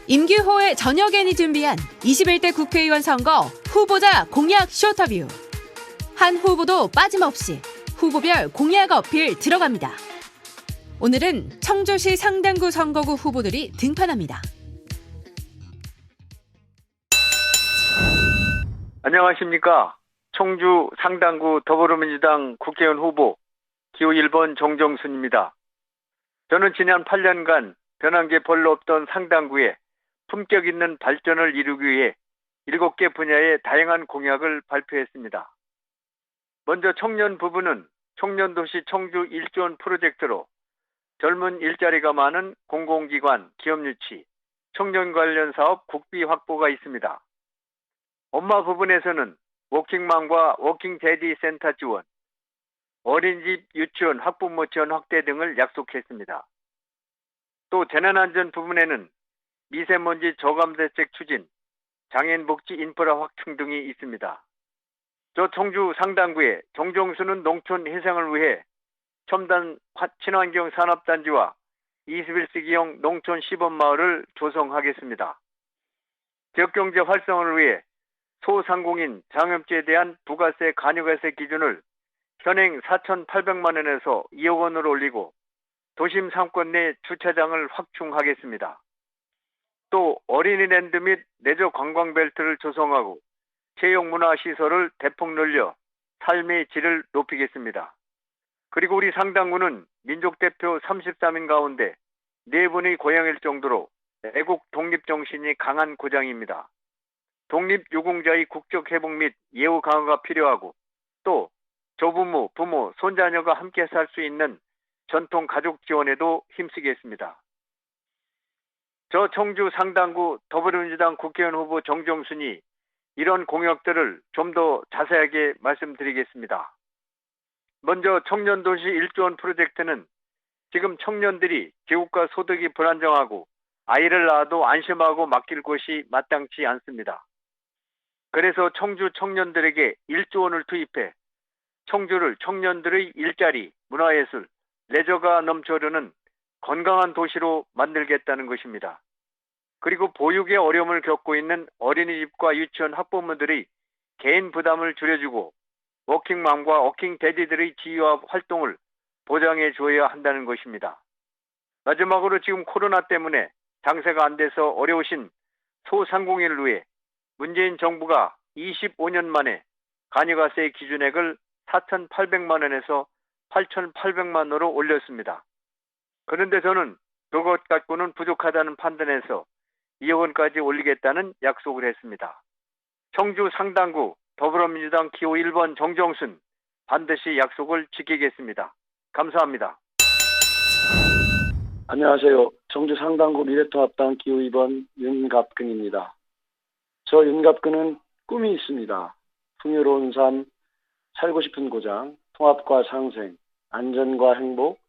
임규호의 저녁엔이 준비한 21대 국회의원 선거 후보자 공약 쇼터뷰. 한 후보도 빠짐없이 후보별 공약 어필 들어갑니다. 오늘은 청주시 상당구 선거구 후보들이 등판합니다. 안녕하십니까. 청주 상당구 더불어민주당 국회의원 후보 기호 1번 정정순입니다. 저는 지난 8년간 변한 게 별로 없던 상당구에 품격 있는 발전을 이루기 위해 7개 분야의 다양한 공약을 발표했습니다. 먼저 청년 부부는 청년도시 청주 1조 원 프로젝트로 젊은 일자리가 많은 공공기관, 기업유치, 청년 관련 사업 국비 확보가 있습니다. 엄마 부분에서는 워킹맘과 워킹데디 센터 지원, 어린이집 유치원 학부모 지원 확대 등을 약속했습니다. 또 재난안전 부분에는 미세먼지 저감 대책 추진, 장애인복지 인프라 확충 등이 있습니다. 저 청주 상당구에 정정수는 농촌 해상을 위해 첨단 친환경 산업단지와 21세기형 농촌 시범마을을 조성하겠습니다. 지역경제 활성화를 위해 소상공인 장업주에 대한 부가세 관여가세 기준을 현행 4,800만 원에서 2억 원으로 올리고 도심 상권 내 주차장을 확충하겠습니다. 또 어린이랜드 및 레저 관광벨트를 조성하고 체육문화시설을 대폭 늘려 삶의 질을 높이겠습니다. 그리고 우리 상당구는 민족대표 33인 가운데 4분의 고향일 정도로 애국 독립정신이 강한 고장입니다. 독립유공자의 국적 회복 및 예우 강화가 필요하고 또 조부모, 부모, 손자녀가 함께 살 수 있는 전통 가족 지원에도 힘쓰겠습니다. 저 청주 상당구 더불어민주당 국회의원 후보 정정순이 이런 공약들을 좀 더 자세하게 말씀드리겠습니다. 먼저 청년도시 1조 원 프로젝트는 지금 청년들이 기후과 소득이 불안정하고 아이를 낳아도 안심하고 맡길 곳이 마땅치 않습니다. 그래서 청주 청년들에게 1조 원을 투입해 청주를 청년들의 일자리, 문화예술, 레저가 넘쳐흐르는 건강한 도시로 만들겠다는 것입니다. 그리고 보육의 어려움을 겪고 있는 어린이집과 유치원 학부모들의 개인 부담을 줄여주고 워킹맘과 워킹데디들의 지위와 활동을 보장해 줘야 한다는 것입니다. 마지막으로 지금 코로나 때문에 장사가 안 돼서 어려우신 소상공인을 위해 문재인 정부가 25년 만에 관여가세 기준액을 4,800만 원에서 8,800만 원으로 올렸습니다. 그런데 저는 그것 갖고는 부족하다는 판단에서 2억 원까지 올리겠다는 약속을 했습니다. 청주 상당구 더불어민주당 기호 1번 정정순 반드시 약속을 지키겠습니다. 감사합니다. 안녕하세요. 청주 상당구 미래통합당 기호 2번 윤갑근입니다. 저 윤갑근은 꿈이 있습니다. 풍요로운 삶, 살고 싶은 고장, 통합과 상생, 안전과 행복,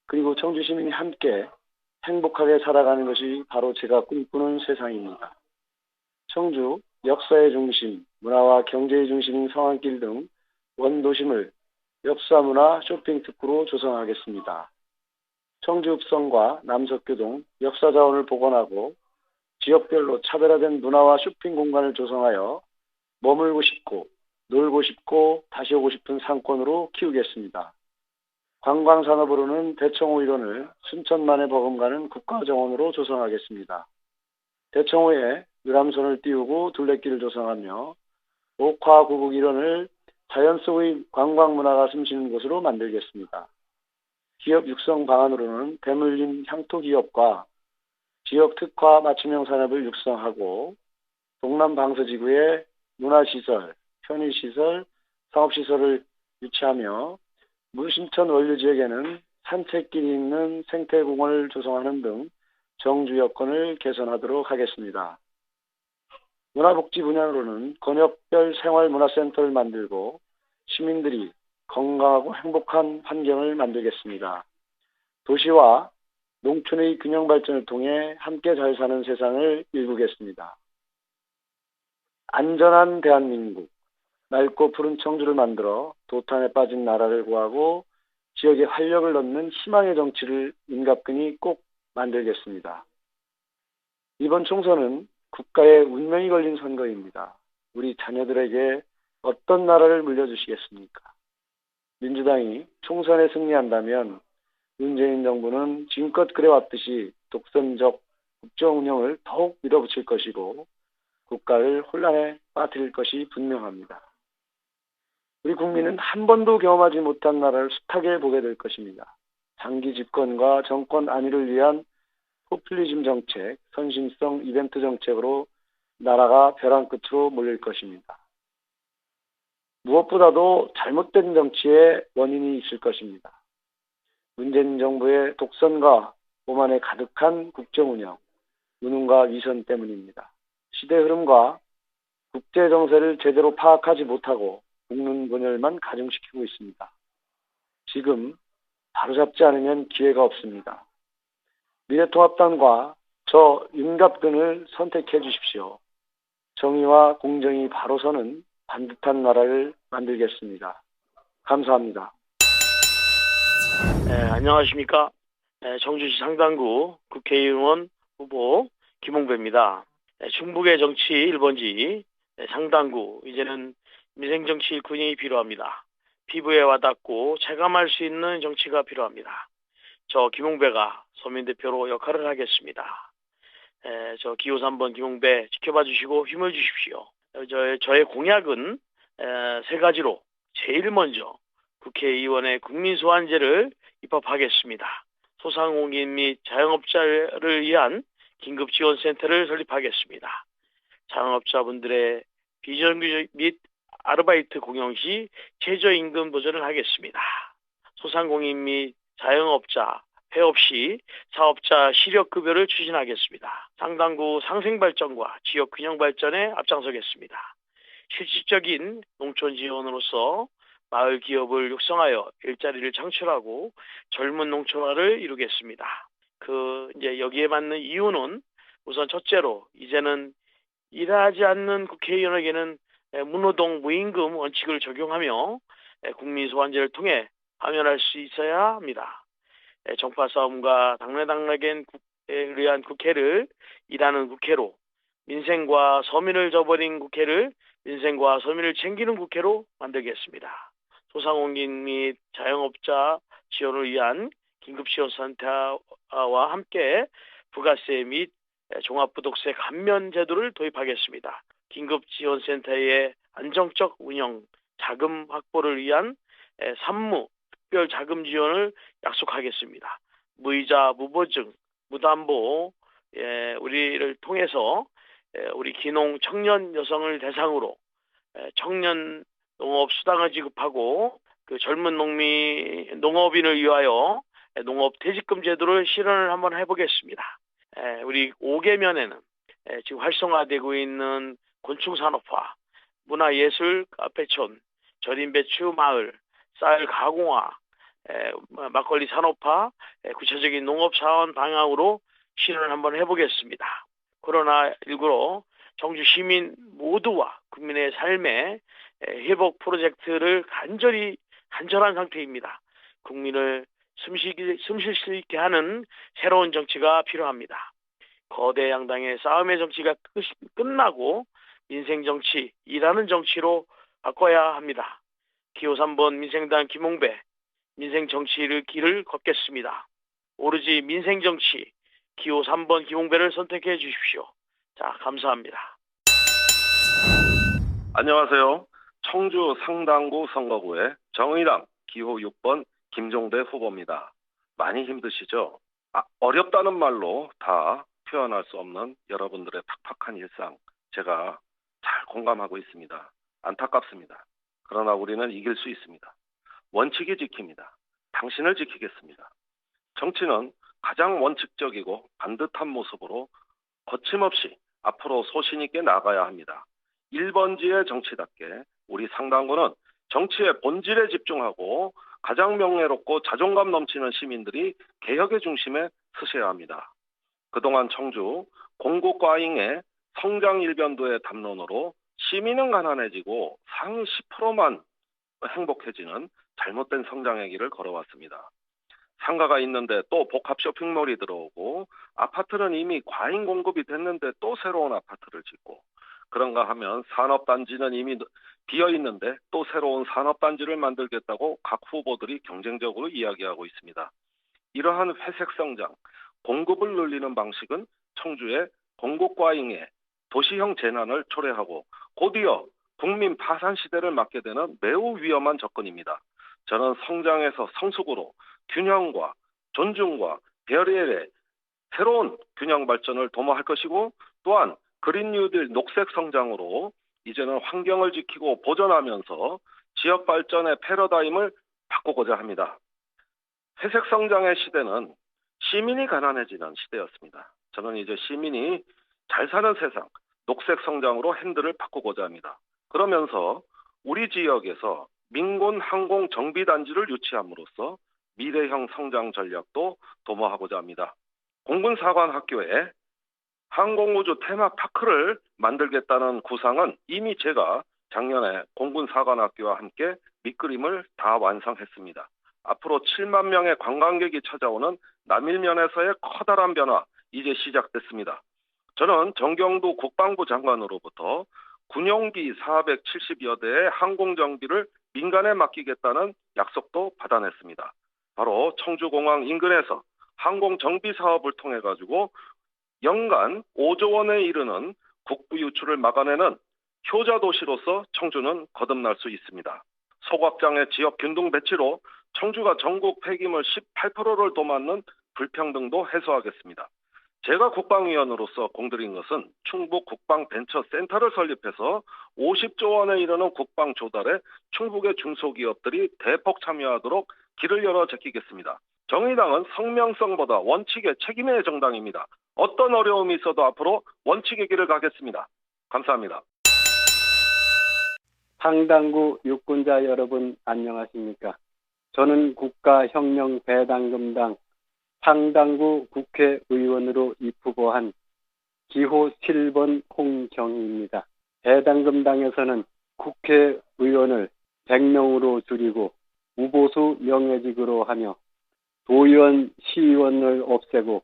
그리고 청주 시민이 함께 행복하게 살아가는 것이 바로 제가 꿈꾸는 세상입니다. 청주 역사의 중심, 문화와 경제의 중심인 성안길 등 원도심을 역사문화 쇼핑 특구로 조성하겠습니다. 청주 읍성과 남석교동 역사자원을 복원하고 지역별로 차별화된 문화와 쇼핑 공간을 조성하여 머물고 싶고 놀고 싶고 다시 오고 싶은 상권으로 키우겠습니다. 관광산업으로는 대청호 일원을 순천만에 버금가는 국가정원으로 조성하겠습니다. 대청호에 유람선을 띄우고 둘레길을 조성하며 옥화구국 일원을 자연 속의 관광문화가 숨쉬는 곳으로 만들겠습니다. 기업 육성 방안으로는 대물림 향토기업과 지역 특화 맞춤형 산업을 육성하고 동남 방서지구에 문화시설, 편의시설, 상업시설을 유치하며 물심천 원류 지역에는 산책길이 있는 생태공원을 조성하는 등 정주 여건을 개선하도록 하겠습니다. 문화복지 분야로는 권역별 생활문화센터를 만들고 시민들이 건강하고 행복한 환경을 만들겠습니다. 도시와 농촌의 균형 발전을 통해 함께 잘 사는 세상을 일구겠습니다. 안전한 대한민국, 맑고 푸른 청주를 만들어 도탄에 빠진 나라를 구하고 지역에 활력을 넣는 희망의 정치를 윤갑근이 꼭 만들겠습니다. 이번 총선은 국가의 운명이 걸린 선거입니다. 우리 자녀들에게 어떤 나라를 물려주시겠습니까? 민주당이 총선에 승리한다면 문재인 정부는 지금껏 그래왔듯이 독선적 국정 운영을 더욱 밀어붙일 것이고 국가를 혼란에 빠뜨릴 것이 분명합니다. 우리 국민은 한 번도 경험하지 못한 나라를 숱하게 보게 될 것입니다. 장기 집권과 정권 안위를 위한 포퓰리즘 정책, 선심성 이벤트 정책으로 나라가 벼랑 끝으로 몰릴 것입니다. 무엇보다도 잘못된 정치에 원인이 있을 것입니다. 문재인 정부의 독선과 오만에 가득한 국정 운영, 무능과 위선 때문입니다. 시대 흐름과 국제 정세를 제대로 파악하지 못하고 국론 분열만 가중시키고 있습니다. 지금 바로잡지 않으면 기회가 없습니다. 미래통합당과 저 윤갑근을 선택해 주십시오. 정의와 공정이 바로 서는 반듯한 나라를 만들겠습니다. 감사합니다. 안녕하십니까. 청주시 상당구 국회의원 후보 김홍배입니다. 충북의 정치 1번지 상당구, 이제는 민생정치 일꾼이 필요합니다. 피부에 와닿고 체감할 수 있는 정치가 필요합니다. 저 김홍배가 서민대표로 역할을 하겠습니다. 저 기호 3번 김홍배 지켜봐 주시고 힘을 주십시오. 저의 공약은 세 가지로, 제일 먼저 국회의원의 국민소환제를 입법하겠습니다. 소상공인 및 자영업자를 위한 긴급지원센터를 설립하겠습니다. 자영업자분들의 비정규직 및 아르바이트 공영 시 최저임금 도전을 하겠습니다. 소상공인 및 자영업자 폐업 시 사업자 시력급여를 추진하겠습니다. 상당구 상생발전과 지역균형 발전에 앞장서겠습니다. 실질적인 농촌 지원으로서 마을 기업을 육성하여 일자리를 창출하고 젊은 농촌화를 이루겠습니다. 여기에 맞는 이유는 우선 첫째로, 이제는 일하지 않는 국회의원에게는 무노동 무임금 원칙을 적용하며 국민 소환제를 통해 파면할 수 있어야 합니다. 정파 싸움과 당내당락에 의한 국회를 일하는 국회로, 민생과 서민을 저버린 국회를 민생과 서민을 챙기는 국회로 만들겠습니다. 소상공인 및 자영업자 지원을 위한 긴급지원센터와 함께 부가세 및 종합부동세 감면 제도를 도입하겠습니다. 긴급지원센터의 안정적 운영, 자금 확보를 위한 산무, 특별 자금 지원을 약속하겠습니다. 무이자, 무보증, 무담보, 우리를 통해서 우리 기농 청년 여성을 대상으로 청년 농업 수당을 지급하고, 그 젊은 농업인을 위하여 농업 퇴직금 제도를 실현을 한번 해보겠습니다. 우리 5개면에는 지금 활성화되고 있는 곤충 산업화, 문화예술 카페촌, 절임 배추 마을, 쌀 가공화, 막걸리 산업화, 구체적인 농업 사원 방향으로 실현을 한번 해보겠습니다. 코로나19로 청주 시민 모두와 국민의 삶에 회복 프로젝트를 간절한 상태입니다. 국민을 숨쉴 수 있게 하는 새로운 정치가 필요합니다. 거대 양당의 싸움의 정치가 끝나고 민생 정치, 일하는 정치로 바꿔야 합니다. 기호 3번 민생당 김홍배, 민생 정치를 길을 걷겠습니다. 오로지 민생 정치, 기호 3번 김홍배를 선택해 주십시오. 자, 감사합니다. 안녕하세요. 청주 상당구 선거구의 정의당 기호 6번 김종대 후보입니다. 많이 힘드시죠? 어렵다는 말로 다 표현할 수 없는 여러분들의 팍팍한 일상, 제가 잘 공감하고 있습니다. 안타깝습니다. 그러나 우리는 이길 수 있습니다. 원칙이 지킵니다. 당신을 지키겠습니다. 정치는 가장 원칙적이고 반듯한 모습으로 거침없이 앞으로 소신 있게 나가야 합니다. 1번지의 정치답게 우리 상당구는 정치의 본질에 집중하고 가장 명예롭고 자존감 넘치는 시민들이 개혁의 중심에 서셔야 합니다. 그동안 청주 공고과잉의 성장 일변도의 담론으로 시민은 가난해지고 상위 10%만 행복해지는 잘못된 성장의 길을 걸어왔습니다. 상가가 있는데 또 복합 쇼핑몰이 들어오고 아파트는 이미 과잉 공급이 됐는데 또 새로운 아파트를 짓고 그런가 하면 산업단지는 이미 비어 있는데 또 새로운 산업단지를 만들겠다고 각 후보들이 경쟁적으로 이야기하고 있습니다. 이러한 회색 성장, 공급을 늘리는 방식은 청주의 공급 과잉에 도시형 재난을 초래하고 곧이어 국민 파산 시대를 맞게 되는 매우 위험한 접근입니다. 저는 성장에서 성숙으로 균형과 존중과 배려의 새로운 균형 발전을 도모할 것이고 또한 그린 뉴딜 녹색 성장으로 이제는 환경을 지키고 보존하면서 지역 발전의 패러다임을 바꾸고자 합니다. 회색 성장의 시대는 시민이 가난해지는 시대였습니다. 저는 이제 시민이 잘 사는 세상, 녹색 성장으로 핸들을 바꾸고자 합니다. 그러면서 우리 지역에서 민곤 항공 정비단지를 유치함으로써 미래형 성장 전략도 도모하고자 합니다. 공군사관학교에 항공우주 테마파크를 만들겠다는 구상은 이미 제가 작년에 공군사관학교와 함께 밑그림을 다 완성했습니다. 앞으로 7만 명의 관광객이 찾아오는 남일면에서의 커다란 변화 이제 시작됐습니다. 저는 정경도 국방부 장관으로부터 군용기 470여 대의 항공정비를 민간에 맡기겠다는 약속도 받아냈습니다. 바로 청주공항 인근에서 항공정비 사업을 통해 가지고 연간 5조 원에 이르는 국부 유출을 막아내는 효자 도시로서 청주는 거듭날 수 있습니다. 소각장의 지역 균등 배치로 청주가 전국 폐기물 18%를 도맡는 불평등도 해소하겠습니다. 제가 국방위원으로서 공들인 것은 충북 국방벤처센터를 설립해서 50조 원에 이르는 국방 조달에 충북의 중소기업들이 대폭 참여하도록 길을 열어 제끼겠습니다. 정의당은 성명성보다 원칙에 책임의 정당입니다. 어떤 어려움이 있어도 앞으로 원칙의 길을 가겠습니다. 감사합니다. 상당구 유권자 여러분 안녕하십니까? 저는 국가혁명배당금당 상당구 국회의원으로 입후보한 기호 7번 홍정희입니다. 배당금당에서는 국회의원을 100명으로 줄이고 우보수 명예직으로 하며 도의원, 시의원을 없애고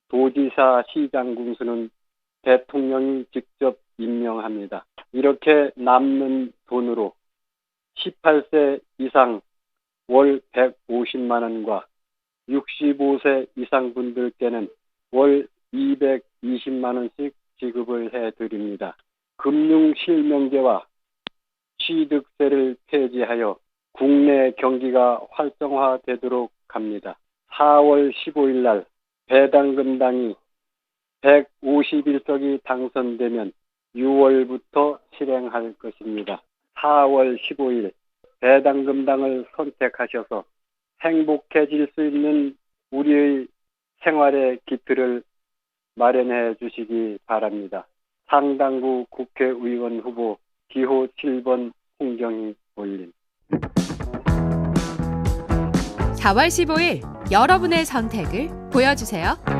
도지사, 시장 군수는 대통령이 직접 임명합니다. 이렇게 남는 돈으로 18세 이상 월 150만 원과 65세 이상 분들께는 월 220만 원씩 지급을 해드립니다. 금융실명제와 취득세를 폐지하여 국내 경기가 활성화되도록 합니다. 4월 15일 날 배당금당이 151석이 당선되면 6월부터 실행할 것입니다. 4월 15일 배당금당을 선택하셔서 행복해질 수 있는 우리의 생활의 기틀을 마련해 주시기 바랍니다. 상당구 국회의원 후보 기호 7번 홍정희 올림. 4월 15일 여러분의 선택을 보여주세요.